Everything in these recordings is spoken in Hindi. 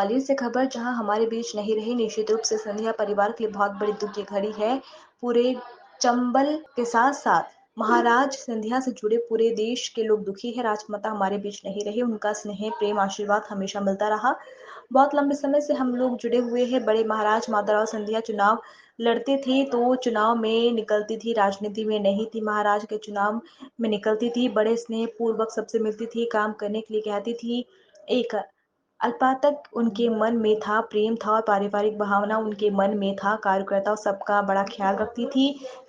ग्वालियर से खबर जहां हमारे बीच नहीं रही। निश्चित रूप से सिंधिया परिवार के लिए बहुत बड़ी दुख की घड़ी है। पूरे चंबल के साथ साथ महाराज सिंधिया से जुड़े पूरे देश के लोग दुखी है। राजमाता हमारे बीच नहीं रही, उनका स्नेह प्रेम आशीर्वाद हमेशा मिलता रहा। बहुत लंबे समय से हम लोग जुड़े हुए हैं। बड़े महाराज माधवराव सिंधिया चुनाव लड़ते थे तो चुनाव में निकलती थी, राजनीति में नहीं थी। महाराज के चुनाव में निकलती थी, बड़े स्नेह पूर्वक सबसे मिलती थी, काम करने के लिए कहती थी। एक अल्पतक उनके मन में था, प्रेम था और पारिवारिक भावना उनके मन में था। कार्यकर्ताओं सबका बड़ा ख्याल रखती थी,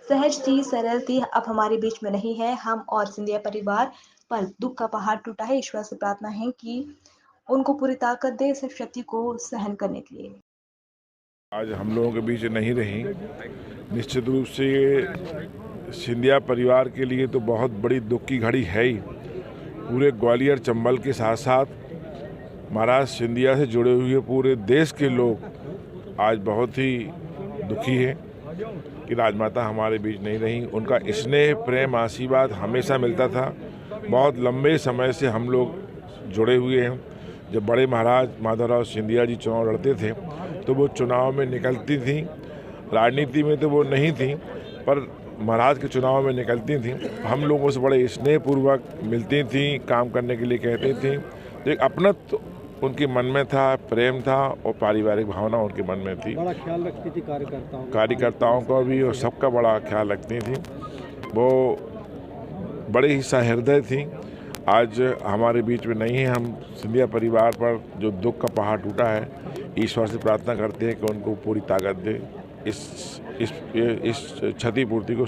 सहज थी, सरल थी। अब हमारे बीच में नहीं है। हम और सिंधिया परिवार पर दुख का पहाड़ टूटा है। ईश्वर से प्रार्थना है कि उनको पूरी ताकत दे इस क्षति को सहन करने के लिए। आज हम लोगों के बीच नहीं रही। निश्चित रूप से ये सिंधिया परिवार के लिए तो बहुत बड़ी दुख की घड़ी है ही। पूरे ग्वालियर चंबल के साथ साथ महाराज सिंधिया से जुड़े हुए पूरे देश के लोग आज बहुत ही दुखी हैं कि राजमाता हमारे बीच नहीं रही। उनका स्नेह प्रेम आशीर्वाद हमेशा मिलता था। बहुत लंबे समय से हम लोग जुड़े हुए हैं। जब बड़े महाराज माधवराव सिंधिया जी चुनाव लड़ते थे तो वो चुनाव में निकलती थी। राजनीति में तो वो नहीं थी, पर महाराज के चुनाव में निकलती थी। हम लोगों से बड़े स्नेहपूर्वक मिलती थी, काम करने के लिए कहती थी। तो एक अपनत्व उनके मन में था, प्रेम था और पारिवारिक भावना उनके मन में थी। बड़ा ख्याल रखती थी कार्यकर्ताओं का भी और सबका बड़ा ख्याल रखती थी। वो बड़े ही सहृदय थी। आज हमारे बीच में नहीं है। हम सिंधिया परिवार पर जो दुख का पहाड़ टूटा है, ईश्वर से प्रार्थना करते हैं कि उनको पूरी ताकत दे इस क्षतिपूर्ति को।